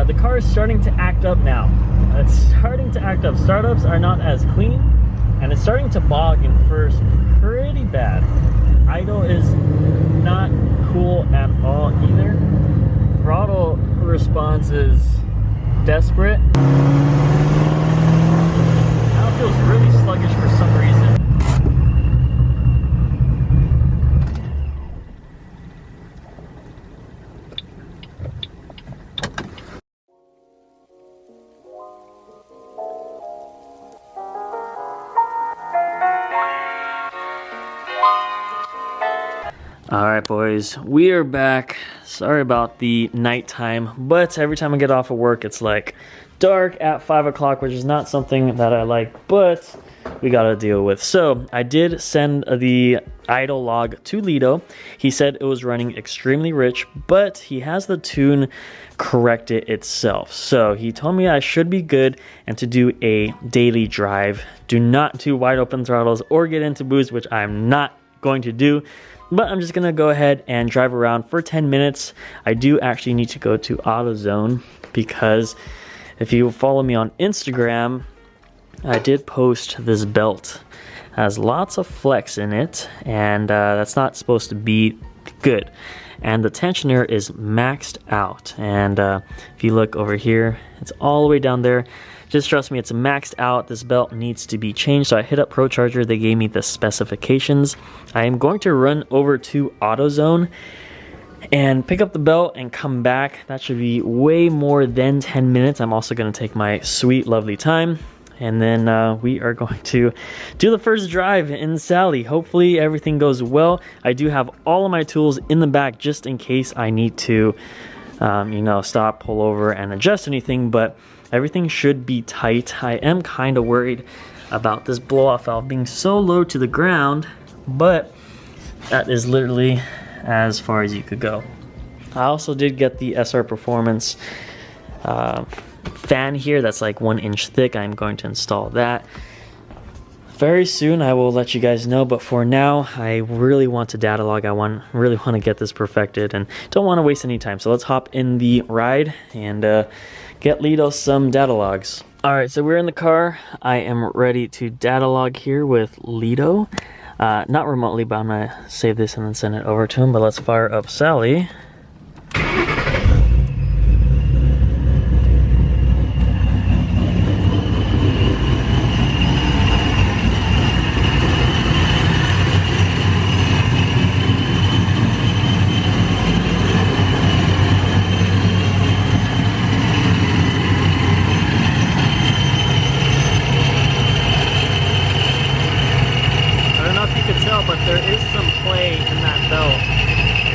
the car is starting to act up now. It's starting to act up. Startups are not as clean, and it's starting to bog in first pretty bad. Idle is not cool at all either. Throttle response is desperate. Now it feels really sluggish for some reason. Alright boys, we are back. Sorry about the nighttime, but every time I get off of work it's like dark at 5 o'clock, which is not something that I like, but we gotta deal with. So I did send the idle log to Lido. He said it was running extremely rich, but he has the tune correct it itself. So he told me I should be good and to do a daily drive. Do not do wide open throttles or get into boost, which I'm not going to do. But I'm just gonna go ahead and drive around for 10 minutes. I do actually need to go to AutoZone because if you follow me on Instagram, I did post this belt. It has lots of flex in it, and that's not supposed to be good. And the tensioner is maxed out. And if you look over here, it's all the way down there. Just trust me, it's maxed out. This belt needs to be changed. So I hit up Procharger. They gave me the specifications. I am going to run over to AutoZone and pick up the belt and come back. That should be way more than 10 minutes. I'm also going to take my sweet, lovely time. And then we are going to do the first drive in Sally. Hopefully everything goes well. I do have all of my tools in the back just in case I need to, you know, stop, pull over, and adjust anything. But everything should be tight. I am kind of worried about this blow-off valve being so low to the ground, but that is literally as far as you could go. I also did get the SR Performance fan here that's like 1 inch thick. I'm going to install that very soon. I will let you guys know, but for now I really want to data log. I really want to get this perfected and don't want to waste any time. So let's hop in the ride and get Lido some data logs. Alright, so we're in the car. I am ready to data log here with Lido. Not remotely, but I'm gonna save this and then send it over to him. But let's fire up Sally. But there is some play in that belt,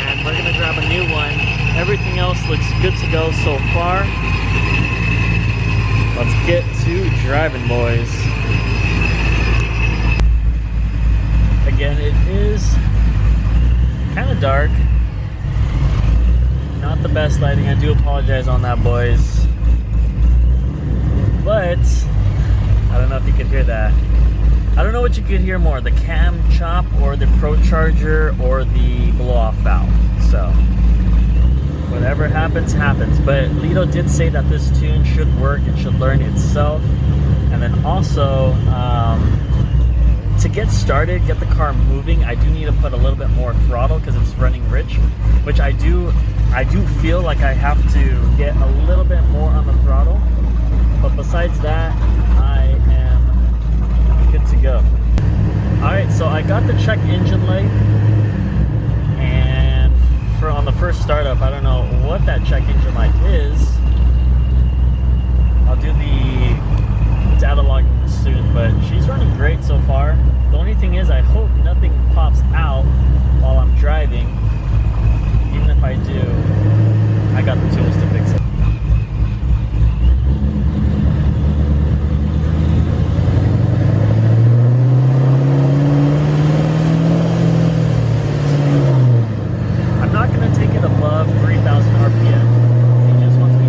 and we're gonna grab a new one. Everything else looks good to go so far. Let's get to driving, boys. Again, it is kind of dark, not the best lighting. I do apologize on that, boys, but I don't know if you can hear that. I don't know what you could hear more, the cam chop or the procharger or the blow-off valve. So whatever happens, happens. But Lido did say that this tune should work, it should learn itself. And then also, to get started, get the car moving, I do need to put a little bit more throttle because it's running rich, which I do feel like I have to get a little bit more on the throttle. But besides that, I am good to go. Alright, so I got the check engine light, and on the first startup, I don't know what that check engine light is. I'll do the data logging soon, but she's running great so far. The only thing is I hope nothing pops out while I'm driving. Even if I do, I got the tools to fix it. I'm not going to take it above 3,000 RPM. He just wants me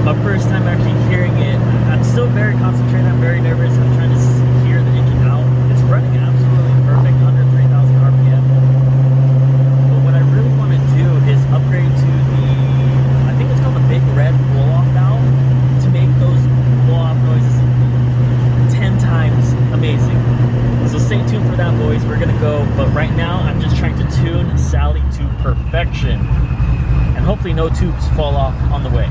my first time actually hearing it. I'm still very concentrated, I'm very nervous. I'm trying to hear the engine out. It's running absolutely perfect, under 3,000 RPM. But what I really want to do is upgrade to the, I think it's called the big red blow-off valve, to make those blow-off noises 10 times amazing. So stay tuned for that, boys. We're gonna go, but right now I'm just trying to tune Sally to perfection. And hopefully no tubes fall off on the way.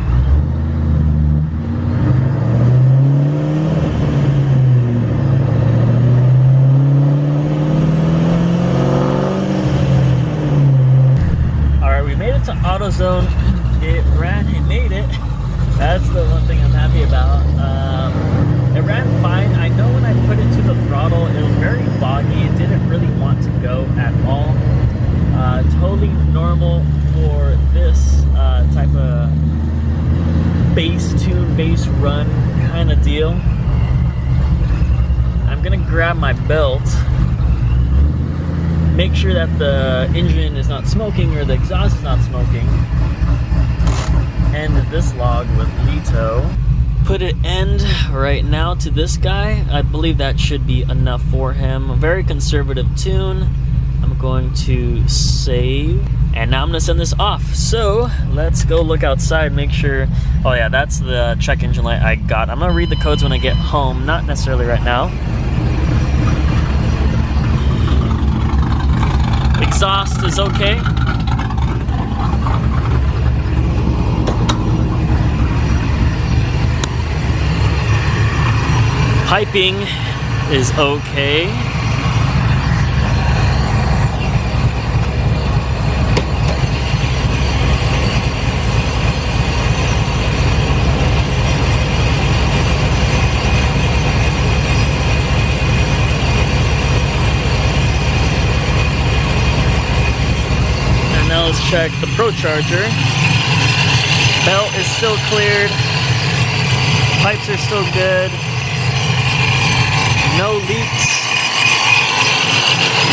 Alright, we made it to AutoZone. It ran, it made it. That's the one thing I'm happy about. It ran fine. I know when I put it to the throttle, it was very boggy. It didn't really want to go at all. Totally normal for this type of bass tune, bass run kind of deal. I'm gonna grab my belt, make sure that the engine is not smoking or the exhaust is not smoking, end this log with Lito. Put it end right now to this guy. I believe that should be enough for him. A very conservative tune. I'm going to save, and now I'm gonna send this off. So let's go look outside, make sure. Oh yeah, that's the check engine light I got. I'm gonna read the codes when I get home, not necessarily right now. Exhaust is okay. Piping is okay. And now let's check the procharger. Belt is still cleared. Pipes are still good. No leaks,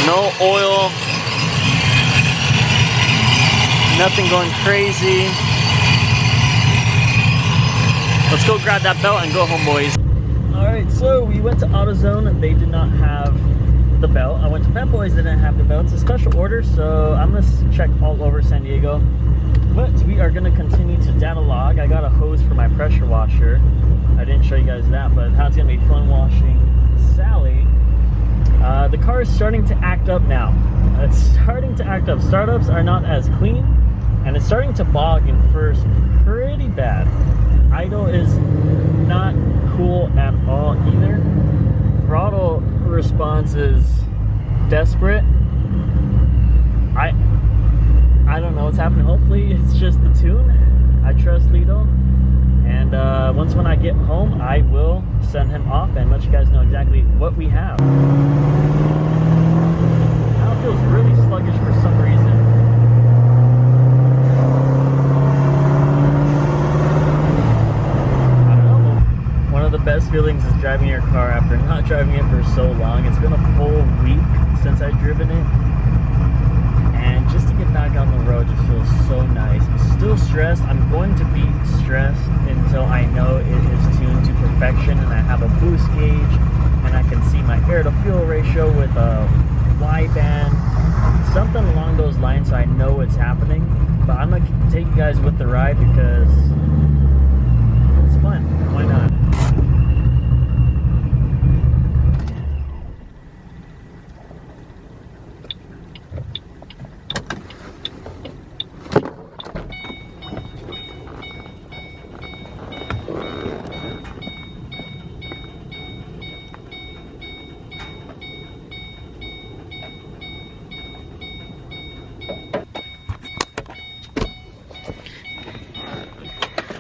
no oil, nothing going crazy. Let's go grab that belt and go home, boys. Alright, so we went to AutoZone and they did not have the belt. I went to Pep Boys, they didn't have the belt. It's a special order, so I'm going to check all over San Diego. But we are going to continue to data log. I got a hose for my pressure washer. I didn't show you guys that, but how it's going to be fun washing Sally. The car is starting to act up now. It's starting to act up. Startups are not as clean, and it's starting to bog in first pretty bad. Idle is not cool at all either. Throttle response is desperate. I don't know what's happening. Hopefully it's just the tune. I trust Lito. And once when I get home, I will send him off and let you guys know exactly what we have. Now it feels really sluggish for some reason. I don't know. One of the best feelings is driving your car after not driving it for so long. It's been a full week since I've driven it. And just to get back on the road just feels so nice. I'm still stressed. I'm going to be stressed until I know it is tuned to perfection and I have a boost gauge and I can see my air to fuel ratio with a Y band, something along those lines, so I know what's happening. But I'm gonna take you guys with the ride because it's fun. Why not?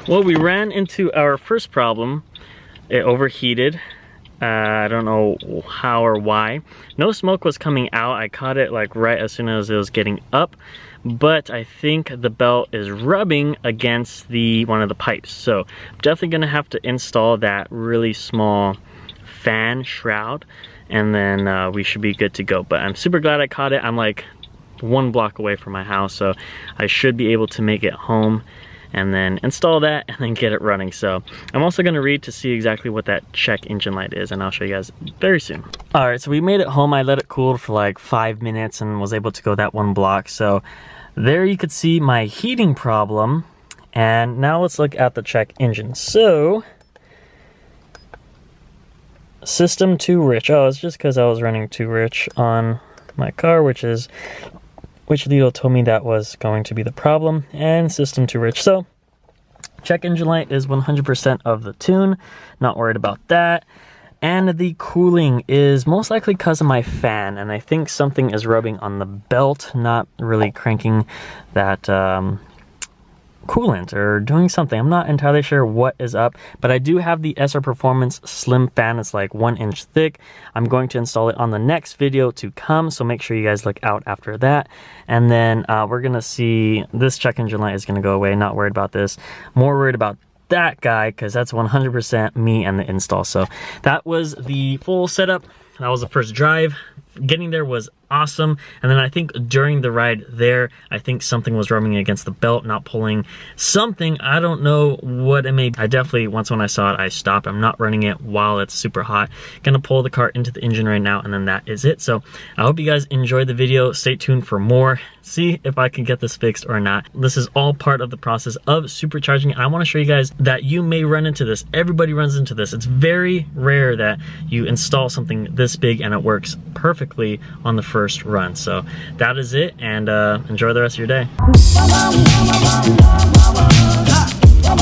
Well, we ran into our first problem. It overheated. I don't know how or why. No smoke was coming out. I caught it like right as soon as it was getting up, but I think the belt is rubbing against one of the pipes. So I'm definitely gonna have to install that really small fan shroud, and then we should be good to go. But I'm super glad I caught it. I'm like 1 block away from my house, so I should be able to make it home and then install that and then get it running. So I'm also going to read to see exactly what that check engine light is, and I'll show you guys very soon. All right, so we made it home. I let it cool for like 5 minutes and was able to go that 1 block. So there you could see my heating problem. And now let's look at the check engine. So system too rich. Oh, it's just because I was running too rich on my car, which Lito told me that was going to be the problem, and system too rich. So check engine light is 100% of the tune, not worried about that. And the cooling is most likely because of my fan, and I think something is rubbing on the belt, not really cranking that coolant or doing something. I'm not entirely sure what is up, but I do have the SR Performance Slim fan. It's like 1 inch thick. I'm going to install it on the next video to come, so make sure you guys look out after that. And then we're gonna see this check engine light is gonna go away. Not worried about this, more worried about that guy, because that's 100% me and the install. So that was the full setup. That was the first drive. Getting there was awesome, and then I think during the ride there, I think something was rubbing against the belt, not pulling something. I don't know what it may be. I definitely, once when I saw it, I stopped. I'm not running it while it's super hot. Gonna pull the car into the engine right now, and then that is it. So I hope you guys enjoyed the video. Stay tuned for more. See if I can get this fixed or not. This is all part of the process of supercharging, and I want to show you guys that you may run into this. Everybody runs into this. It's very rare that you install something this big and it works perfectly on the first run. So that is it, and enjoy the rest of your day.